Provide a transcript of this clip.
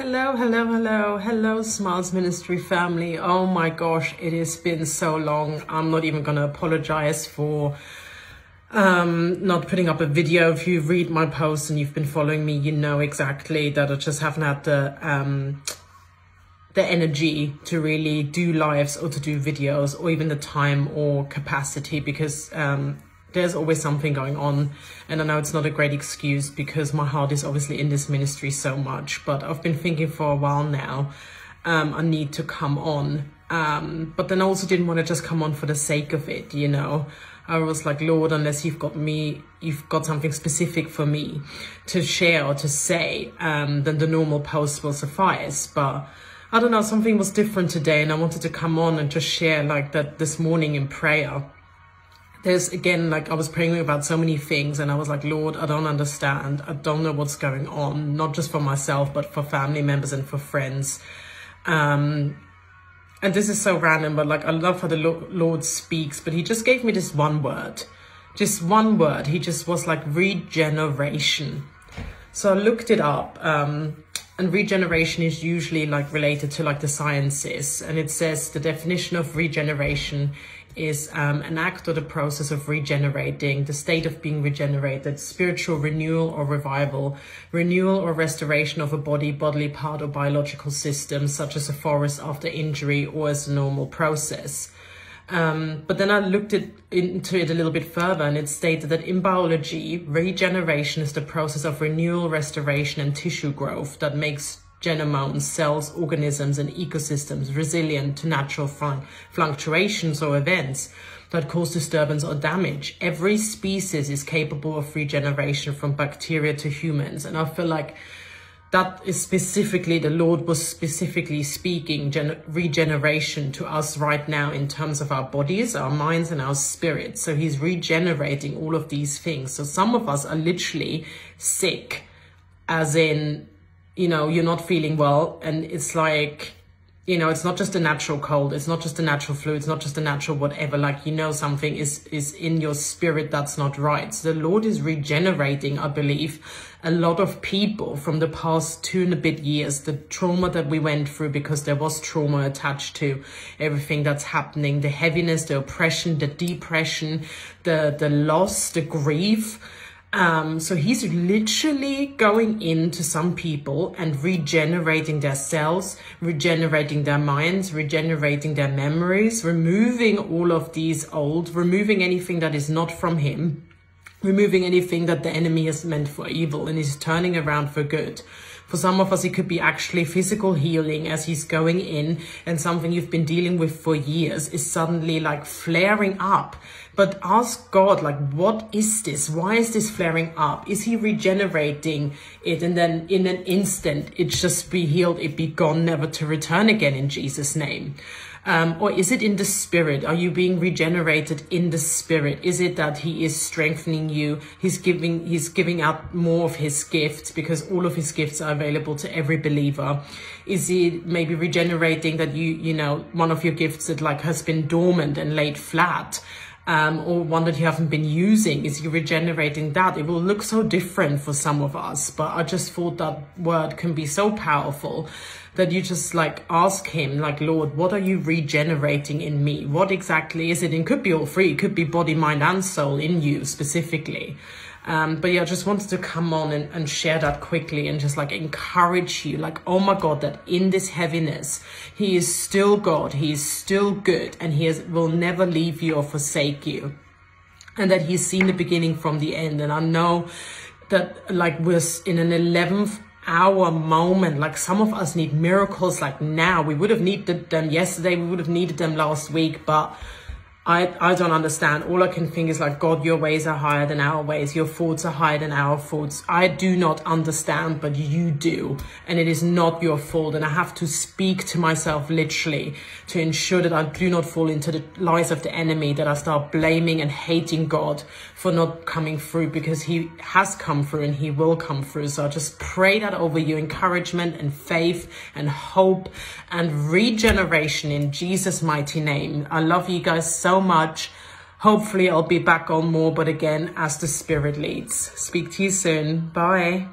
Hello, Smiles Ministry family. Oh my gosh, it has been so long. I'm not even gonna apologize for not putting up a video. If you read my posts and you've been following me, you know exactly that I just haven't had the energy to really do lives or to do videos, or even the time or capacity, because there's always something going on. And I know it's not a great excuse because my heart is obviously in this ministry so much, but I've been thinking for a while now, I need to come on. But then I also didn't want to just come on for the sake of it, you know. I was like, Lord, unless you've got something specific for me to share or to say, then the normal post will suffice. But I don't know, something was different today, and I wanted to come on and just share like that this morning in prayer. There's again, like I was praying about so many things, and I was like, Lord, I don't understand. I don't know what's going on, not just for myself, but for family members and for friends. And this is so random, but like I love how the Lord speaks, but he just gave me this one word. Just one word. He just was like regeneration. So I looked it up, and regeneration is usually like related to like the sciences. And it says the definition of regeneration is an act or the process of regenerating, the state of being regenerated, spiritual renewal or revival, renewal or restoration of a body, bodily part or biological system, such as a forest after injury, or as a normal process. But then I looked into it a little bit further, and it stated that in biology, regeneration is the process of renewal, restoration and tissue growth that makes genomes, cells, organisms and ecosystems resilient to natural fluctuations or events that cause disturbance or damage. Every species is capable of regeneration, from bacteria to humans. And I feel like that is specifically, the Lord was specifically speaking regeneration to us right now in terms of our bodies, our minds and our spirits. So he's regenerating all of these things. So some of us are literally sick, as in, you know, you're not feeling well, and it's like, you know, it's not just a natural cold, it's not just a natural flu, it's not just a natural whatever, like, you know, something is in your spirit that's not right. So the Lord is regenerating, I believe, a lot of people from the past 2 and a bit years, the trauma that we went through, because there was trauma attached to everything that's happening, the heaviness, the oppression, the depression, the loss, the grief. So he's literally going into some people and regenerating their cells, regenerating their minds, regenerating their memories, removing all of these old, removing anything that is not from him, removing anything that the enemy has meant for evil, and is turning around for good. For some of us, it could be actually physical healing, as he's going in and something you've been dealing with for years is suddenly like flaring up. But ask God, like, what is this? Why is this flaring up? Is he regenerating it? And then in an instant, it just be healed, it be gone, never to return again in Jesus' name. Or is it in the spirit? Are you being regenerated in the spirit? Is it that he is strengthening you? He's giving out more of his gifts, because all of his gifts are available to every believer. Is he maybe regenerating that you know, one of your gifts that like has been dormant and laid flat? Or one that you haven't been using, is he regenerating that? It will look so different for some of us, but I just thought that word can be so powerful that you just like ask him, like, Lord, what are you regenerating in me? What exactly is it? And it could be all three. It could be body, mind and soul in you specifically. But yeah, I just wanted to come on and share that quickly, and just like encourage you, like, oh my God, that in this heaviness, he is still God, he is still good, and will never leave you or forsake you. And that he's seen the beginning from the end. And I know that like we're in an 11th hour moment. Like some of us need miracles like now. We would have needed them yesterday, we would have needed them last week, but I don't understand. All I can think is like, God, your ways are higher than our ways. Your thoughts are higher than our thoughts. I do not understand, but you do. And it is not your fault. And I have to speak to myself literally to ensure that I do not fall into the lies of the enemy, that I start blaming and hating God for not coming through, because he has come through and he will come through. So I just pray that over you, encouragement and faith and hope and regeneration in Jesus' mighty name. I love you guys so much. Hopefully I'll be back on more, but again, as the Spirit leads. Speak to you soon. Bye.